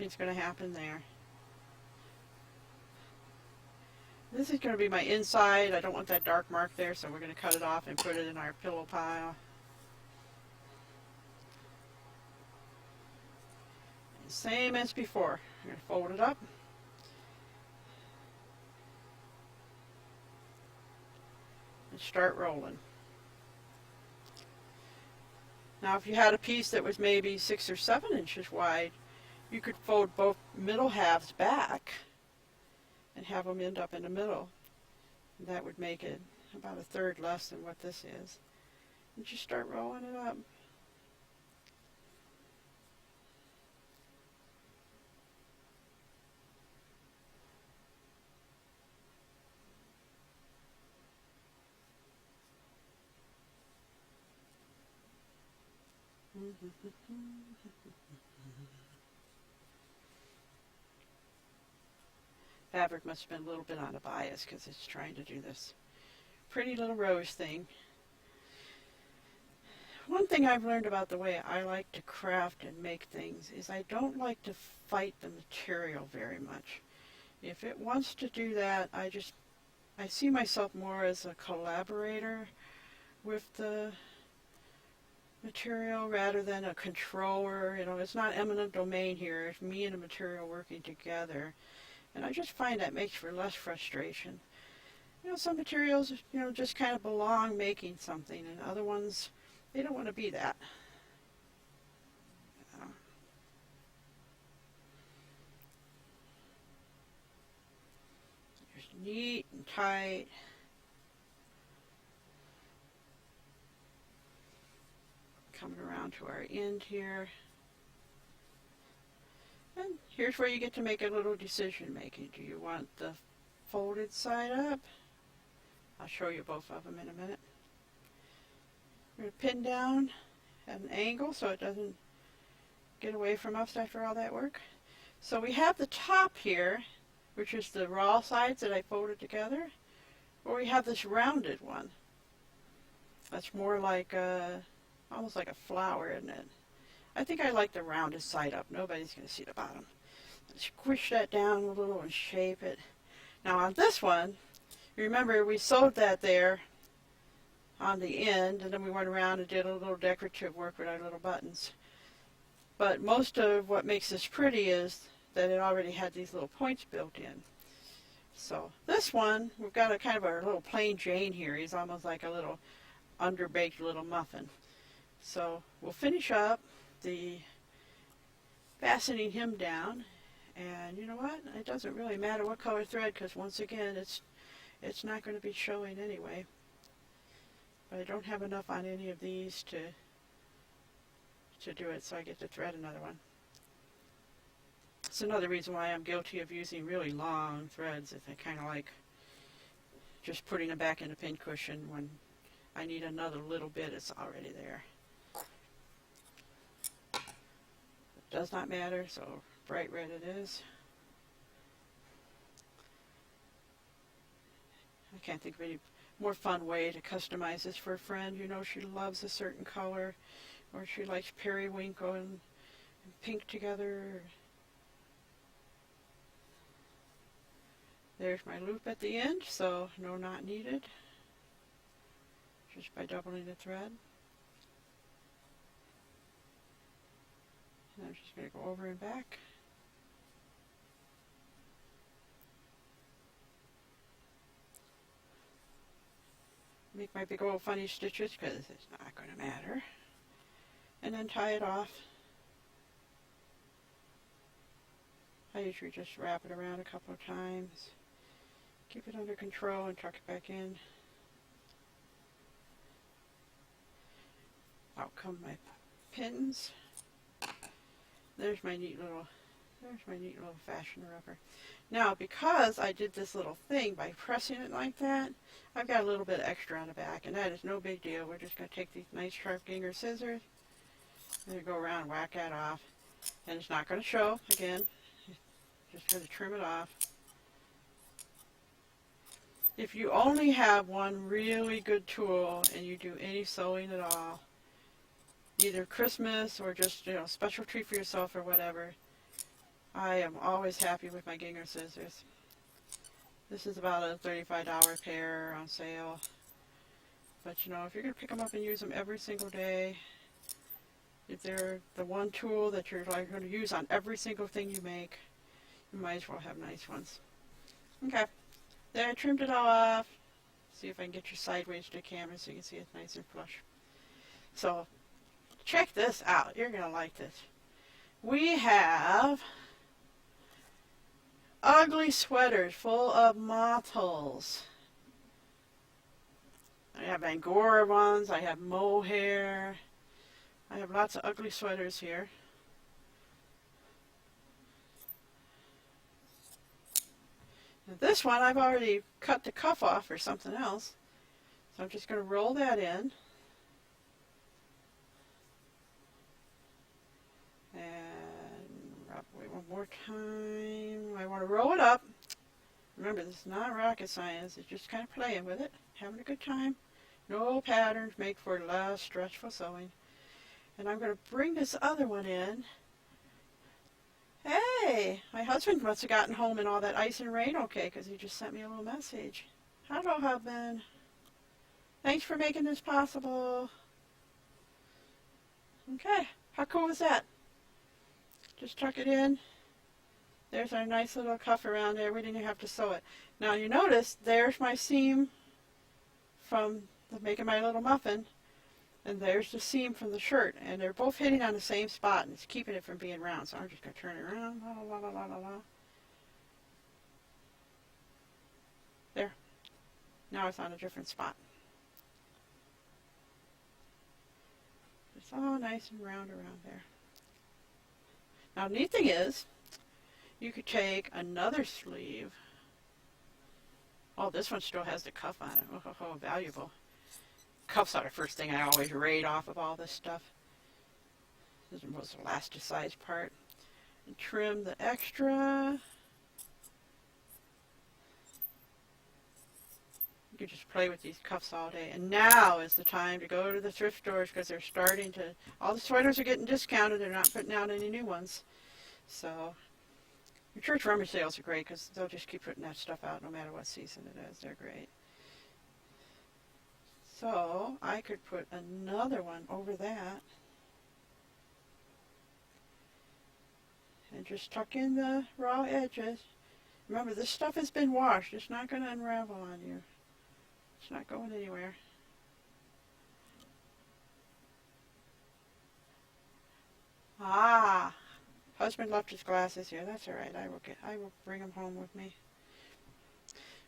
nothing's going to happen there. This is going to be my inside. I don't want that dark mark there, so we're going to cut it off and put it in our pillow pile. And same as before. I'm going to fold it up. And start rolling. Now if you had a piece that was maybe 6 or 7 inches wide, you could fold both middle halves back and have them end up in the middle. And that would make it about a third less than what this is. And just start rolling it up. Fabric must have been a little bit on a bias because it's trying to do this pretty little rose thing. One thing I've learned about the way I like to craft and make things is I don't like to fight the material very much. If it wants to do that, I see myself more as a collaborator with the material rather than a controller. You know, it's not eminent domain here. It's me and the material working together. And I just find that makes for less frustration. You know, some materials, you know, just kind of belong making something, and other ones, they don't want to be that. Just neat and tight. Coming around to our end here. And here's where you get to make a little decision making. Do you want the folded side up? I'll show you both of them in a minute. We're going to pin down at an angle so it doesn't get away from us after all that work. So we have the top here, which is the raw sides that I folded together, or we have this rounded one. That's more like almost like a flower, isn't it? I think I like the rounded side up. Nobody's going to see the bottom. Squish that down a little and shape it. Now on this one, remember we sewed that there on the end, and then we went around and did a little decorative work with our little buttons. But most of what makes this pretty is that it already had these little points built in. So this one, we've got a kind of a little plain Jane here. He's almost like a little underbaked little muffin. So we'll finish up the fastening him down, and you know what, it doesn't really matter what color thread, because once again it's not going to be showing anyway. But I don't have enough on any of these to do it, so I get to thread another one. It's another reason why I'm guilty of using really long threads. If I kind of like just putting them back in a pincushion when I need another little bit, it's already there. Does not matter, so bright red it is. I can't think of any more fun way to customize this for a friend. You know, she loves a certain color, or she likes periwinkle and pink together. There's my loop at the end, so no knot needed, just by doubling the thread. And I'm just going to go over and back. Make my big old funny stitches because it's not going to matter. And then tie it off. I usually just wrap it around a couple of times. Keep it under control and tuck it back in. Out come my pins. There's my neat little fashion rubber. Now, because I did this little thing by pressing it like that, I've got a little bit extra on the back, and that is no big deal. We're just going to take these nice sharp Ginger scissors and go around and whack that off. And it's not going to show, again. Just going to trim it off. If you only have one really good tool and you do any sewing at all, either Christmas or just, you know, special treat for yourself or whatever, I am always happy with my Ginger scissors. This is about a $35 pair on sale. But you know, if you're going to pick them up and use them every single day, if they're the one tool that you're like going to use on every single thing you make, you might as well have nice ones. Okay, there I trimmed it all off. See if I can get you sideways to the camera so you can see it nice and flush. So, check this out. You're going to like this. We have ugly sweaters full of moth holes. I have Angora ones. I have mohair. I have lots of ugly sweaters here. Now this one I've already cut the cuff off for something else. So I'm just going to roll that in. And probably one more time. I want to roll it up. Remember, this is not rocket science. It's just kind of playing with it, having a good time. No patterns make for less stressful sewing. And I'm going to bring this other one in. Hey, my husband must have gotten home in all that ice and rain okay, because he just sent me a little message. Hello, husband. Thanks for making this possible. Okay, how cool is that? Just tuck it in. There's our nice little cuff around there. We didn't even have to sew it. Now you notice there's my seam from making my little muffin. And there's the seam from the shirt, and they're both hitting on the same spot, and it's keeping it from being round. So I'm just going to turn it around. La, la, la, la, la, la. There. Now it's on a different spot. It's all nice and round around there. Now, the neat thing is, you could take another sleeve. Oh, this one still has the cuff on it. Oh, valuable. Cuffs are the first thing I always raid off of all this stuff. This is the most elasticized part. And trim the extra. You can just play with these cuffs all day. And now is the time to go to the thrift stores because they're starting to, all the sweaters are getting discounted. They're not putting out any new ones. So, your church rummage sales are great because they'll just keep putting that stuff out no matter what season it is. They're great. So, I could put another one over that. And just tuck in the raw edges. Remember, this stuff has been washed. It's not going to unravel on you. It's not going anywhere. Ah, husband left his glasses here. That's all right. I will bring them home with me.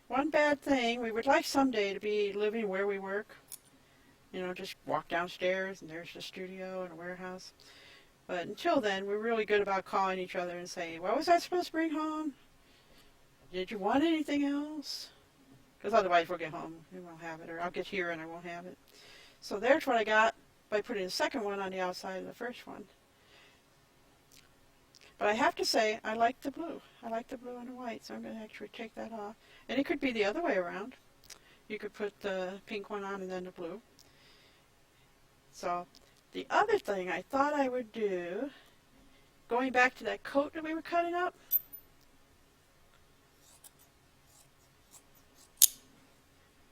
One bad thing, we would like someday to be living where we work. You know, just walk downstairs and there's the studio and a warehouse. But until then, we're really good about calling each other and saying, what was I supposed to bring home? Did you want anything else? Because otherwise we'll get home and won't have it, or I'll get here and I won't have it. So there's what I got by putting the second one on the outside of the first one. But I have to say, I like the blue. I like the blue and the white, so I'm going to actually take that off. And it could be the other way around. You could put the pink one on and then the blue. So the other thing I thought I would do, going back to that coat that we were cutting up,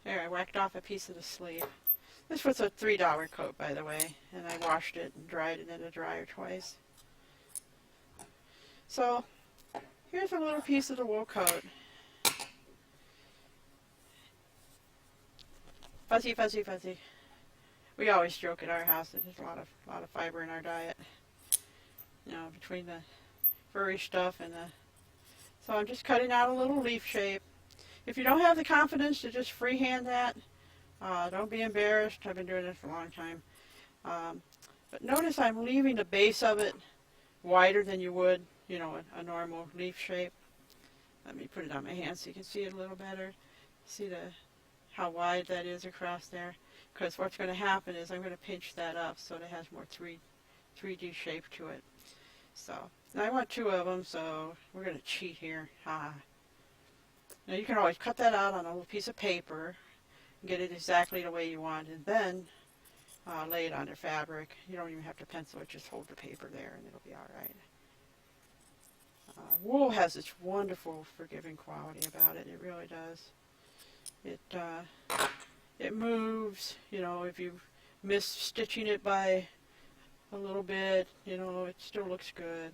there, I whacked off a piece of the sleeve. This was a $3 coat, by the way, and I washed it and dried it in a dryer twice. So, here's a little piece of the wool coat. Fuzzy, fuzzy, fuzzy. We always joke at our house that there's a lot of fiber in our diet. You know, between the furry stuff and the... So I'm just cutting out a little leaf shape. If you don't have the confidence to just freehand that, don't be embarrassed. I've been doing this for a long time. But notice I'm leaving the base of it wider than you would, you know, a normal leaf shape. Let me put it on my hand so you can see it a little better. See how wide that is across there? Because what's going to happen is I'm going to pinch that up so that it has more 3D shape to it. So, and I want two of them, so we're going to cheat here. Now you can always cut that out on a little piece of paper and get it exactly the way you want, and then lay it on the fabric. You don't even have to pencil it, just hold the paper there and it'll be all right. Wool has this wonderful forgiving quality about it. It really does. It moves. You know, if you miss stitching it by a little bit, you know, it still looks good.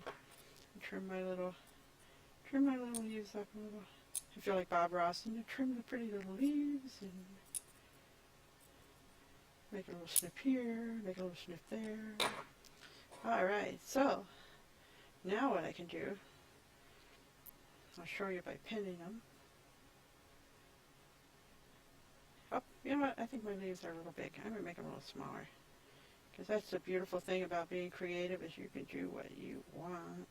Trim my little leaves up a little. I feel like Bob Ross, and trim the pretty little leaves and make a little snip here, make a little snip there. All right, so now what I can do, I'll show you by pinning them. Oh, you know what? I think my leaves are a little big. I'm going to make them a little smaller. Because that's the beautiful thing about being creative, is you can do what you want.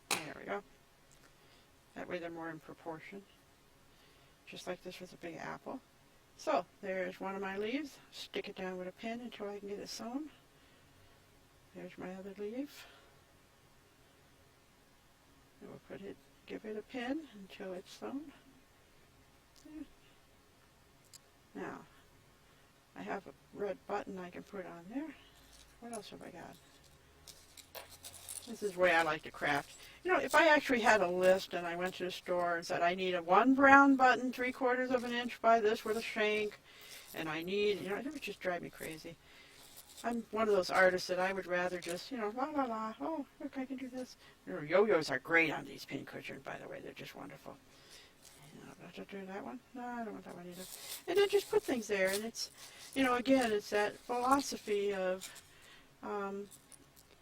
There we go. That way they're more in proportion. Just like this with a big apple. So, there's one of my leaves. Stick it down with a pin until I can get it sewn. There's my other leaf. And we'll give it a pin until it's sewn. Now, I have a red button I can put on there. What else have I got? This is the way I like to craft. You know, if I actually had a list and I went to the store and said I need a one brown button 3/4 of an inch by this with a shank, and I need, you know, it would just drive me crazy. I'm one of those artists that I would rather just, you know, la la la, oh, look, I can do this. You know, yo-yos are great on these Pincushions, by the way. They're just wonderful. Do I do that one? No, I don't want that one either. And then just put things there, and it's, you know, again, it's that philosophy of,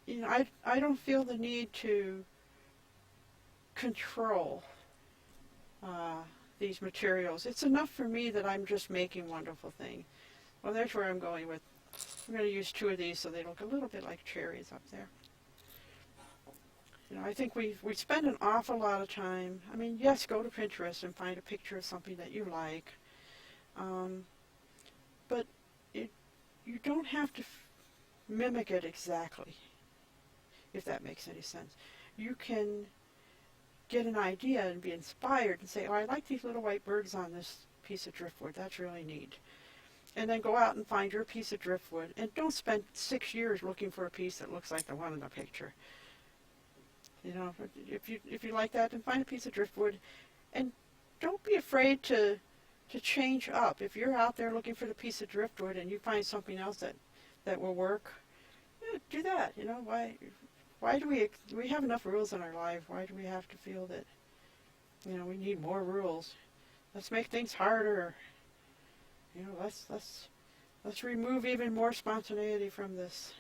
you know, I don't feel the need to control these materials. It's enough for me that I'm just making wonderful things. Well, there's where I'm going with. I'm going to use 2 of these so they look a little bit like cherries up there. You know, I think we spend an awful lot of time. I mean, yes, go to Pinterest and find a picture of something that you like. But you don't have to mimic it exactly, if that makes any sense. You can get an idea and be inspired and say, oh, I like these little white birds on this piece of driftwood. That's really neat. And then go out and find your piece of driftwood. And don't spend 6 years looking for a piece that looks like the one in the picture. You know, if you like that, then find a piece of driftwood. And don't be afraid to change up. If you're out there looking for the piece of driftwood and you find something else that will work, yeah, do that. You know, why do we have enough rules in our life? Why do we have to feel that, you know, we need more rules? Let's make things harder. You know, let's remove even more spontaneity from this.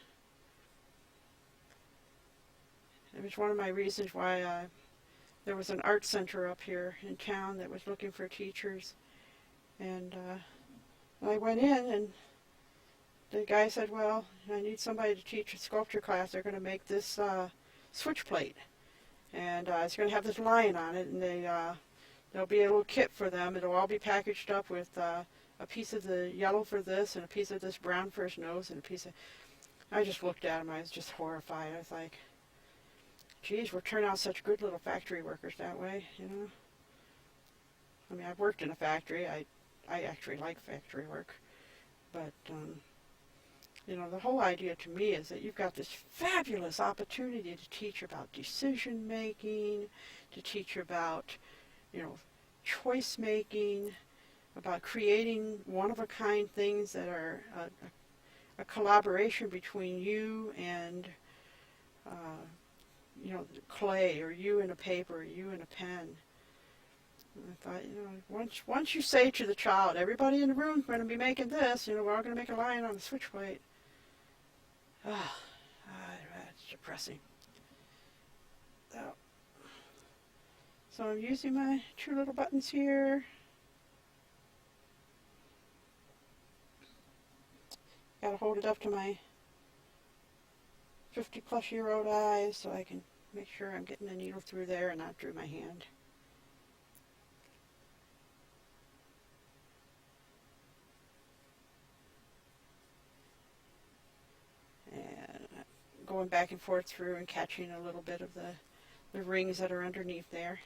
It was one of my reasons why there was an art center up here in town that was looking for teachers. And I went in, and the guy said, well, I need somebody to teach a sculpture class. They're going to make this switch plate. And it's going to have this lion on it, and there'll be a little kit for them. It'll all be packaged up with a piece of the yellow for this, and a piece of this brown for his nose, and a piece of... I just looked at him. I was just horrified. I was like, geez, we're turning out such good little factory workers that way, you know? I mean, I've worked in a factory. I actually like factory work. But, you know, the whole idea to me is that you've got this fabulous opportunity to teach about decision making, to teach about, you know, choice making, about creating one-of-a-kind things that are a collaboration between you and, you know, clay, or you and a paper, or you and a pen. And I thought, you know, once you say to the child, everybody in the room is going to be making this, you know, we're all going to make a lion on a switch plate. That's depressing. So I'm using my 2 little buttons here. Got to hold it up to my 50-plus-year-old eyes so I can make sure I'm getting the needle through there and not through my hand. And going back and forth through and catching a little bit of the rings that are underneath there.